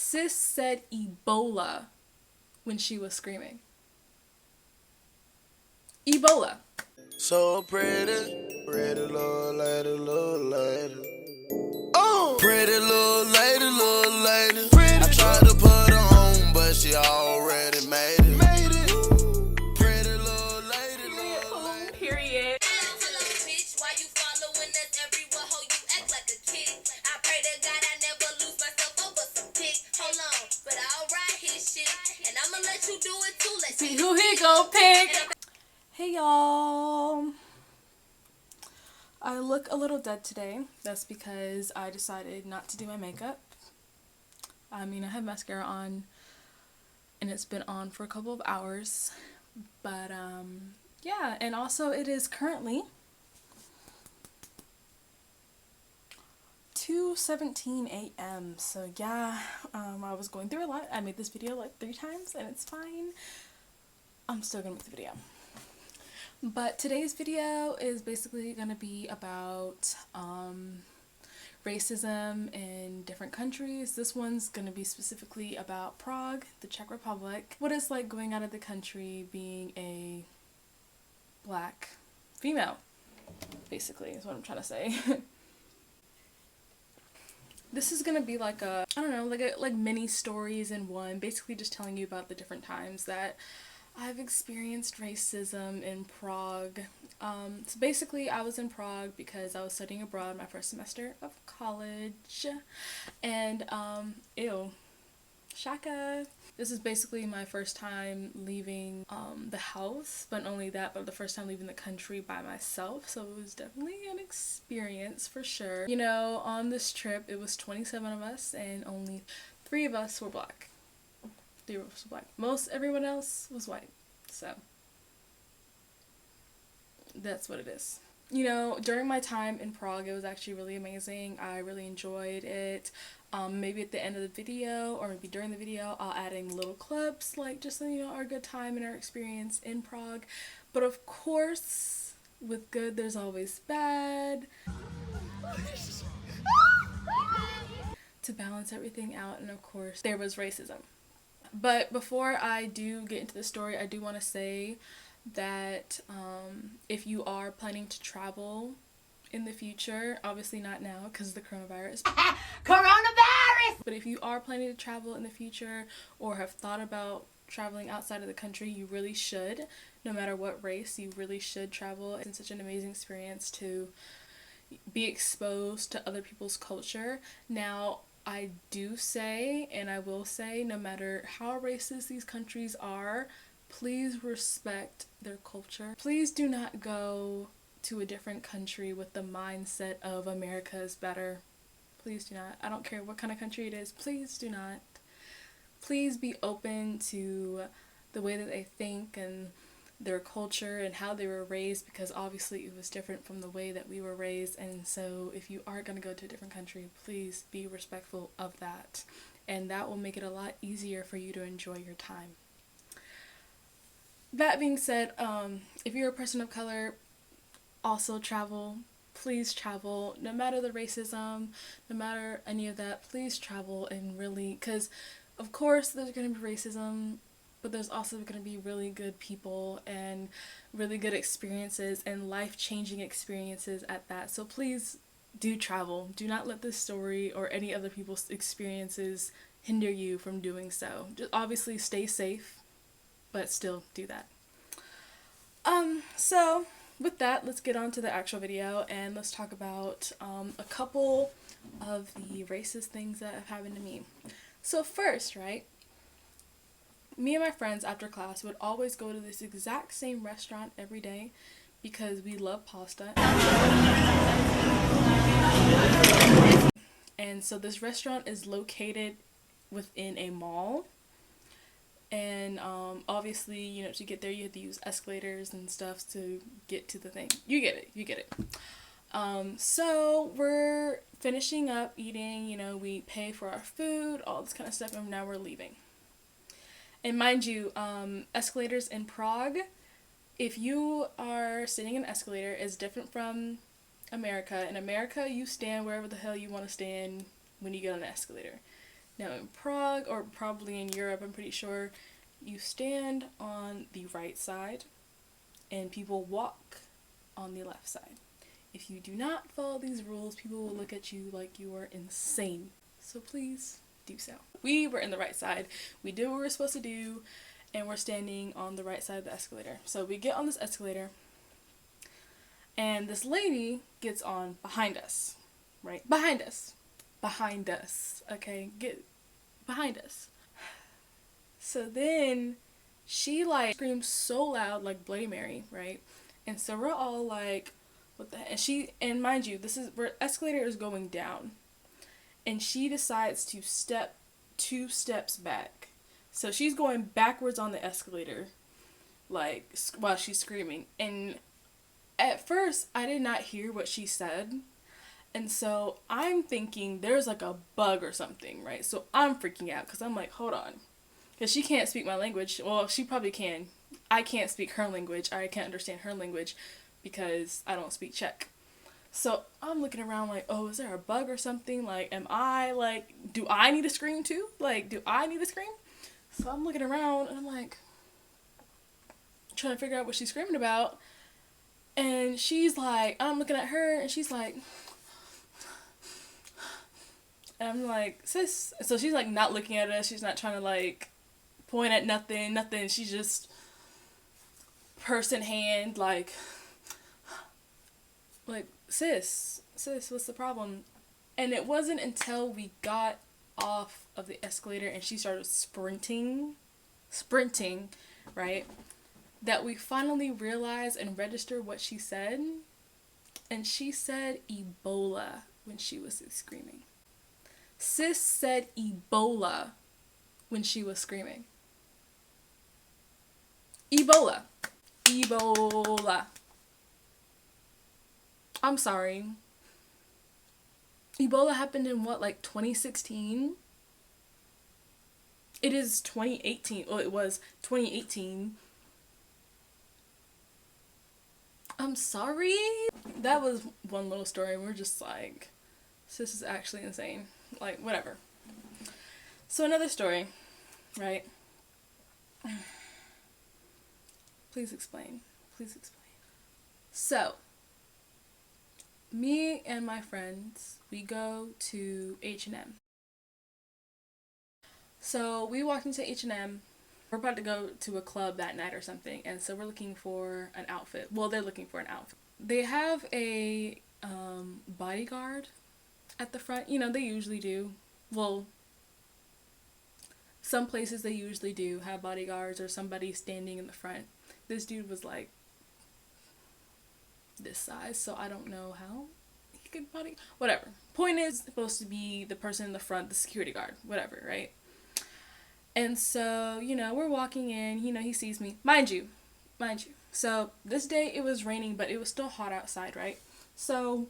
Sis said Ebola when she was screaming. Ebola. So pretty, pretty little lady, little lady. Oh, pretty little lady, little lady. Pretty. I tried to put her on, but she already made it. Pretty little lady, little lady. Period. Bitch, why you following us everywhere? Ho, you act like a kid. I pray to God I never lose myself over some dick. Hold on, but I'll ride his shit, and I'ma let you do it too. Let's See who he gon' pick. Hey y'all. I look a little dead today. That's because I decided not to do my makeup. I mean, I have mascara on and it's been on for a couple of hours. But yeah, and also it is currently 2:17 a.m. So yeah, I was going through a lot. I made this video like 3 times and it's fine. I'm still gonna make the video. But today's video is basically going to be about racism in different countries. This one's going to be specifically about Prague, the Czech Republic. What it's like going out of the country being a black female, basically, is what I'm trying to say. This is going to be like a, I don't know, like mini stories in one, basically just telling you about the different times that I've experienced racism in Prague. So basically I was in Prague because I was studying abroad my first semester of college, and ew, shaka. This is basically my first time leaving the house, but not only that, but the first time leaving the country by myself, so it was definitely an experience for sure. You know, on this trip it was 27 of us and only 3 of us were black. They were black. Most everyone else was white. So that's what it is. You know, during my time in Prague, it was actually really amazing. I really enjoyed it. Maybe at the end of the video or maybe during the video, I'll add in little clips, like just so you know our good time and our experience in Prague. But of course, with good, there's always bad. To balance everything out, and of course, there was racism. But before I do get into the story, I do want to say that if you are planning to travel in the future, obviously not now because of the coronavirus. Coronavirus! But if you are planning to travel in the future or have thought about traveling outside of the country, you really should. No matter what race, you really should travel. It's such an amazing experience to be exposed to other people's culture. Now, I do say, and I will say, no matter how racist these countries are, please respect their culture. Please do not go to a different country with the mindset of America is better. Please do not. I don't care what kind of country it is. Please do not. Please be open to the way that they think and their culture and how they were raised, because obviously it was different from the way that we were raised. And so if you are going to go to a different country, please be respectful of that, and that will make it a lot easier for you to enjoy your time. That being said, if you're a person of color, also travel. Please travel, no matter the racism, no matter any of that. Please travel, and really, because of course there's going to be racism, but there's also going to be really good people and really good experiences and life-changing experiences at that. So please do travel. Do not let this story or any other people's experiences hinder you from doing so. Just obviously stay safe, but still do that. So with that, let's get on to the actual video and let's talk about a couple of the racist things that have happened to me. So first, right? Me and my friends after class would always go to this exact same restaurant every day because we love pasta. And so this restaurant is located within a mall. And obviously, you know, to get there you have to use escalators and stuff to get to the thing. You get it. So we're finishing up eating, you know, we pay for our food, all this kind of stuff, and now we're leaving. And mind you, escalators in Prague, if you are sitting in an escalator, is different from America. In America, you stand wherever the hell you want to stand when you get on an escalator. Now in Prague, or probably in Europe, I'm pretty sure, you stand on the right side and people walk on the left side. If you do not follow these rules, people will look at you like you are insane. So please do so. We were in the right side. We did what we were supposed to do, and we're standing on the right side of the escalator. So we get on this escalator, and this lady gets on behind us, right? Behind us. Behind us, okay? Get behind us. So then she like screams so loud, like Bloody Mary, right? And so we're all like, what the heck? And mind you, this is where escalator is going down. And she decides to step 2 steps back. So she's going backwards on the escalator, like, while she's screaming. And at first, I did not hear what she said. And so I'm thinking there's like a bug or something, right? So I'm freaking out because I'm like, hold on. Because she can't speak my language. Well, she probably can. I can't speak her language. I can't understand her language because I don't speak Czech. So I'm looking around like, oh, is there a bug or something? Like, do I need to scream too? Like, do I need to scream? So I'm looking around and I'm like, trying to figure out what she's screaming about. And she's like, I'm looking at her and she's like, and I'm like, sis. So she's like not looking at us. She's not trying to like point at nothing. She's just person hand like sis, what's the problem? And it wasn't until we got off of the escalator and she started sprinting, right, that we finally realized and registered what she said. And she said Ebola when she was screaming. Sis said Ebola when she was screaming. Ebola. I'm sorry. Ebola happened in what, like 2016? It is 2018. Well, it was 2018. I'm sorry. That was one little story. We're just like, sis is actually insane. Like, whatever. So another story, right? Please explain. So, me and my friends, we go to H&M. So we walked into H&M. We're about to go to a club that night or something, and so we're looking for an outfit. Well, they're looking for an outfit. They have a bodyguard at the front. You know, they usually do. Well, some places they usually do have bodyguards or somebody standing in the front. This dude was like this size, so I don't know how he could whatever. Point is, supposed to be the person in the front, the security guard, whatever, right? And so, you know, we're walking in, you know, he sees me. Mind you. So this day it was raining, but it was still hot outside, right? So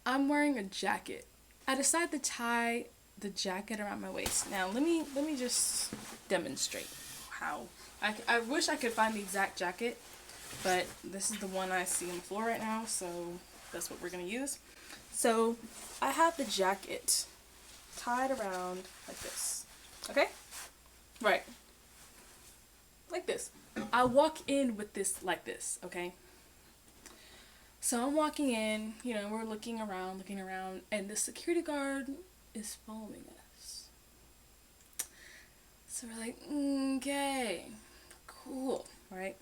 I'm wearing a jacket. I decide to tie the jacket around my waist. Now let me just demonstrate how. I wish I could find the exact jacket, but this is the one I see on the floor right now, so that's what we're gonna use. So I have the jacket tied around like this. Okay? Right. Like this. I walk in with this like this, okay? So I'm walking in, you know, we're looking around, and the security guard is following us. So we're like, okay, cool, right?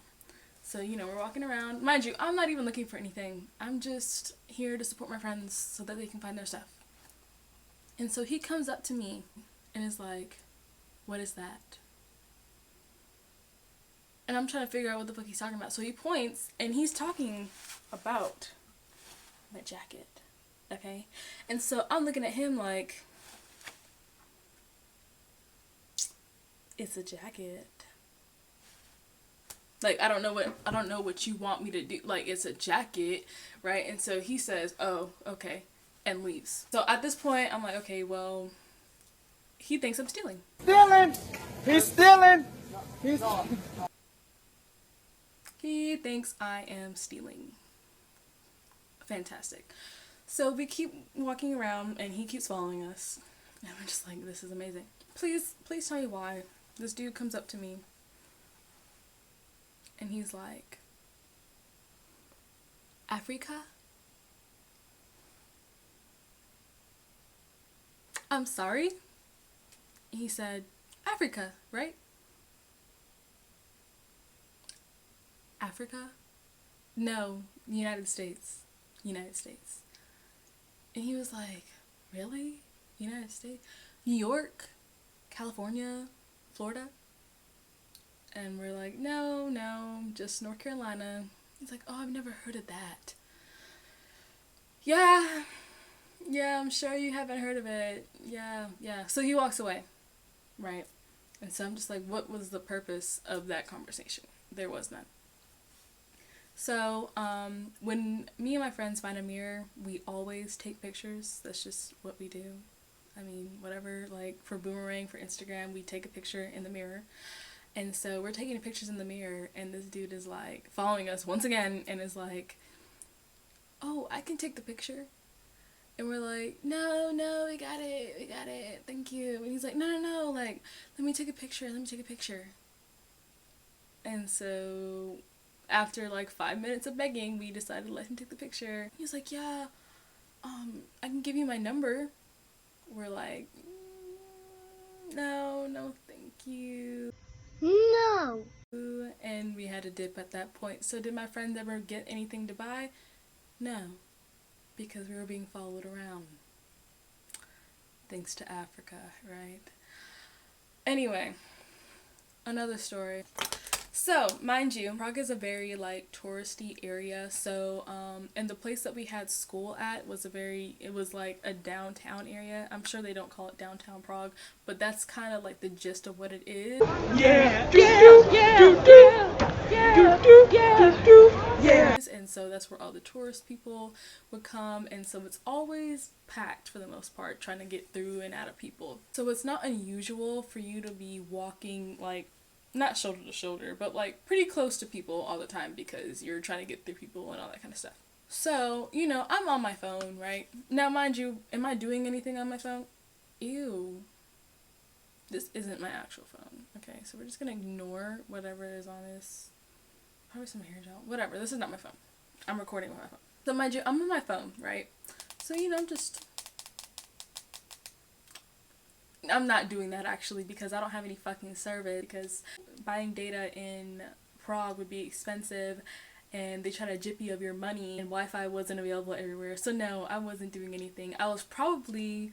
So, you know, we're walking around. Mind you, I'm not even looking for anything. I'm just here to support my friends so that they can find their stuff. And so he comes up to me and is like, what is that? And I'm trying to figure out what the fuck he's talking about. So he points and he's talking about my jacket. Okay? And so I'm looking at him like, it's a jacket. Like, I don't know what you want me to do. Like, it's a jacket, right? And so he says, oh, okay, and leaves. So at this point, I'm like, okay, well, he thinks I'm stealing. He's stealing! He thinks I am stealing. Fantastic. So we keep walking around, and he keeps following us. And I'm just like, this is amazing. Please tell me why. This dude comes up to me and he's like, Africa? I'm sorry? He said, Africa, right? Africa? No, United States. United States. And he was like, really? United States? New York? California? Florida? And we're like, no, just North Carolina. He's like, oh, I've never heard of that. Yeah, I'm sure you haven't heard of it. Yeah. So he walks away, right? And so I'm just like, what was the purpose of that conversation? There was none. So, when me and my friends find a mirror, we always take pictures. That's just what we do. I mean, whatever, like, for Boomerang, for Instagram, we take a picture in the mirror. And so we're taking pictures in the mirror, and this dude is, like, following us once again, and is like, oh, I can take the picture? And we're like, no, we got it, thank you. And he's like, no, like, let me take a picture. And so after like 5 minutes of begging, we decided to let him take the picture. He was like, yeah, I can give you my number. We're like, no, thank you. No. And we had to dip at that point. So did my friends ever get anything to buy? No, because we were being followed around. Thanks to Africa, right? Anyway, another story. So, mind you, Prague is a very, like, touristy area, so, and the place that we had school at was it was, like, a downtown area. I'm sure they don't call it downtown Prague, but that's kind of, like, the gist of what it is. Yeah. And so that's where all the tourist people would come, and so it's always packed for the most part, trying to get through and out of people. So it's not unusual for you to be walking, like, not shoulder to shoulder, but like pretty close to people all the time because you're trying to get through people and all that kind of stuff. So, you know, I'm on my phone, right? Now, mind you, am I doing anything on my phone? Ew. This isn't my actual phone. Okay, so we're just gonna ignore whatever is on this. Probably some hair gel. Whatever, this is not my phone. I'm recording with my phone. So, mind you, I'm on my phone, right? So, you know, I'm not doing that actually because I don't have any fucking service, because buying data in Prague would be expensive and they try to jip you of your money, and Wi-Fi wasn't available everywhere. So no, I wasn't doing anything. I was probably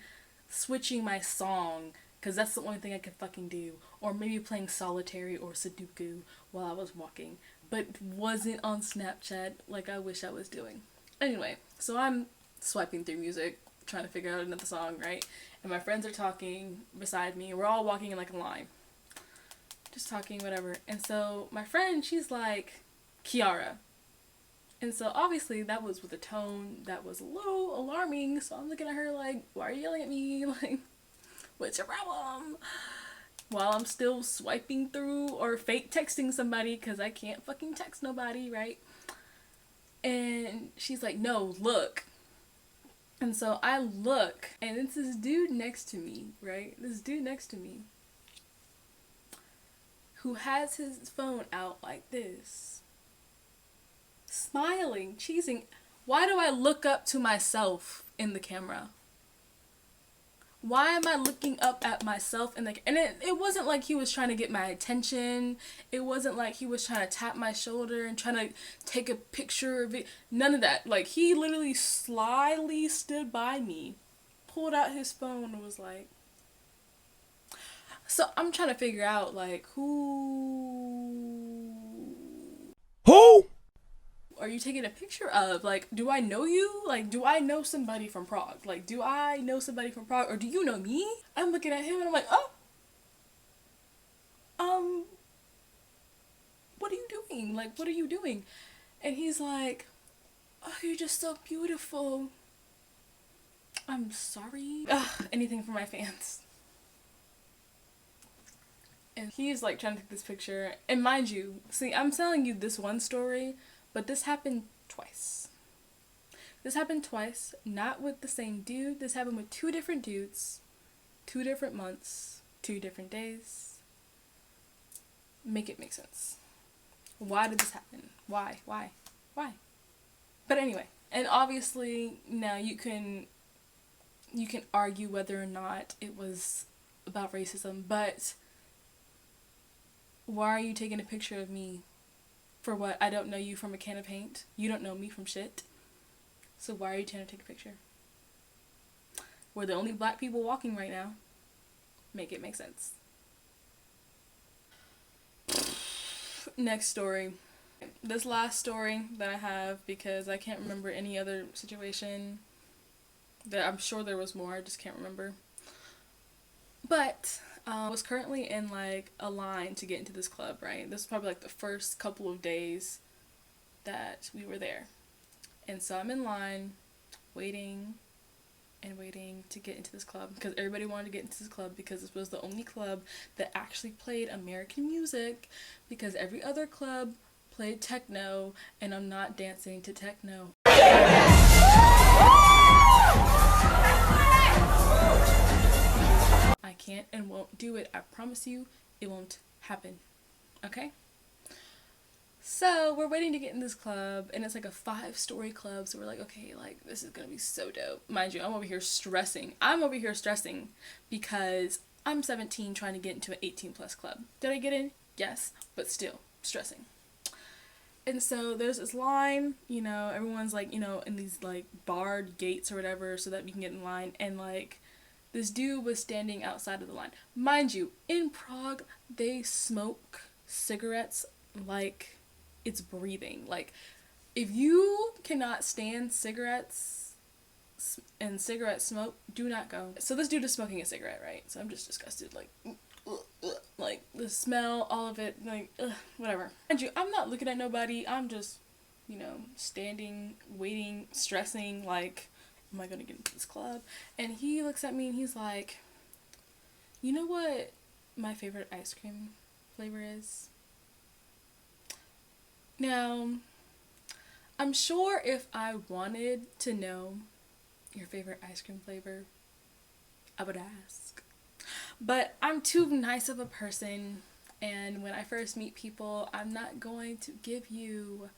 switching my song because that's the only thing I could fucking do, or maybe playing solitary or Sudoku while I was walking, but wasn't on Snapchat like I wish I was doing. Anyway, so I'm swiping through music trying to figure out another song, right? And my friends are talking beside me. We're all walking in like a line. Just talking, whatever. And so my friend, she's like, Kiara. And so obviously that was with a tone that was a little alarming. So I'm looking at her like, why are you yelling at me? Like, what's your problem? While I'm still swiping through or fake texting somebody because I can't fucking text nobody, right? And she's like, no, look. And so I look, and it's this dude next to me, right? This dude next to me who has his phone out like this, smiling, cheesing. Why do I look up to myself in the camera? Why am I looking up at myself and it wasn't like he was trying to get my attention. It wasn't like he was trying to tap my shoulder and trying to take a picture of it. None of that. Like, he literally slyly stood by me, pulled out his phone and was like, so I'm trying to figure out, like, who are you taking a picture of? Like, do I know you? Like, do I know somebody from Prague? Like, do I know somebody from Prague? Or do you know me? I'm looking at him and I'm like, oh, what are you doing? Like, what are you doing? And he's like, oh, you're just so beautiful. I'm sorry. Ugh, anything for my fans. And he's like trying to take this picture. And mind you, see, I'm telling you this one story, but this happened twice. This happened twice, not with the same dude. This happened with two different dudes. 2 different months, 2 different days. Make it make sense. Why did this happen? Why? But anyway, and obviously now you can argue whether or not it was about racism, but why are you taking a picture of me? For what? I don't know you from a can of paint. You don't know me from shit. So why are you trying to take a picture? We're the only black people walking right now. Make it make sense. Next story. This last story that I have, because I can't remember any other situation. I'm sure there was more, I just can't remember. But I was currently in like a line to get into this club, right? This was probably like the first couple of days that we were there. And so I'm in line, waiting to get into this club, because everybody wanted to get into this club because this was the only club that actually played American music, because every other club played techno, and I'm not dancing to techno. I can't and won't do it. I promise you it won't happen. Okay? So we're waiting to get in this club, and it's like a 5-story club, so we're like, okay, like, this is gonna be so dope. Mind you, I'm over here stressing because I'm 17 trying to get into an 18+ club. Did I get in? Yes, but still stressing. And so there's this line, you know, everyone's like, you know, in these like barred gates or whatever so that we can get in line, and like this dude was standing outside of the line. Mind you, in Prague, they smoke cigarettes like it's breathing. Like, if you cannot stand cigarettes and cigarette smoke, do not go. So this dude is smoking a cigarette, right? So I'm just disgusted, like the smell, all of it, like, whatever. Mind you, I'm not looking at nobody. I'm just, you know, standing, waiting, stressing, like, am I gonna get into this club? And he looks at me and he's like, you know what my favorite ice cream flavor is? Now, I'm sure if I wanted to know your favorite ice cream flavor, I would ask. But I'm too nice of a person, and when I first meet people, I'm not going to give you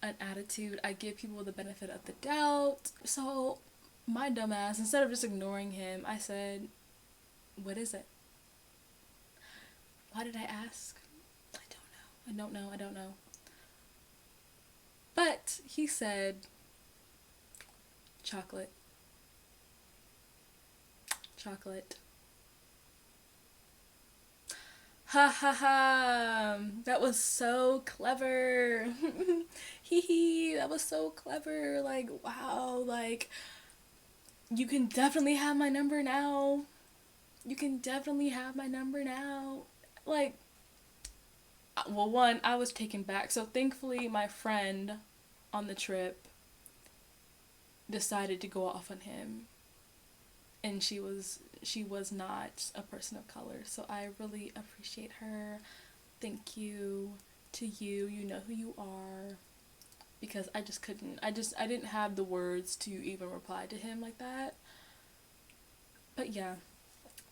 an attitude. I give people the benefit of the doubt. So my dumbass, instead of just ignoring him, I said, what is it? Why did I ask? I don't know. But he said, chocolate. Ha ha ha, that was so clever. Hee hee, that was so clever. Like, wow, like, you can definitely have my number now. Like, well, one, I was taken back. So thankfully my friend on the trip decided to go off on him, and she was not a person of color, so I really appreciate her. Thank you to you. You know who you are. Because I just couldn't. I didn't have the words to even reply to him like that. But yeah.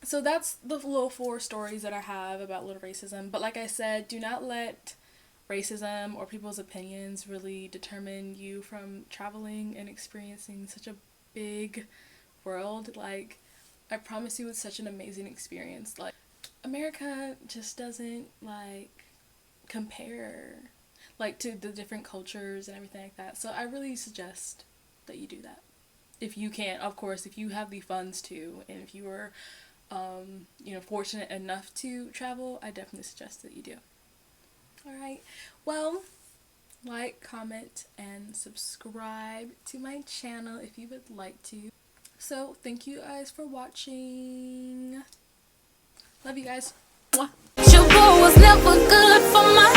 So that's the little 4 stories that I have about little racism. But like I said, do not let racism or people's opinions really determine you from traveling and experiencing such a big world. Like, I promise you, it's such an amazing experience. Like, America just doesn't, like, compare, like, to the different cultures and everything like that. So I really suggest that you do that. If you can, of course, if you have the funds to, and if you are, you know, fortunate enough to travel, I definitely suggest that you do. Alright, well, like, comment, and subscribe to my channel if you would like to. So, thank you guys for watching. Love you guys. Mwah. Your boy was never good for my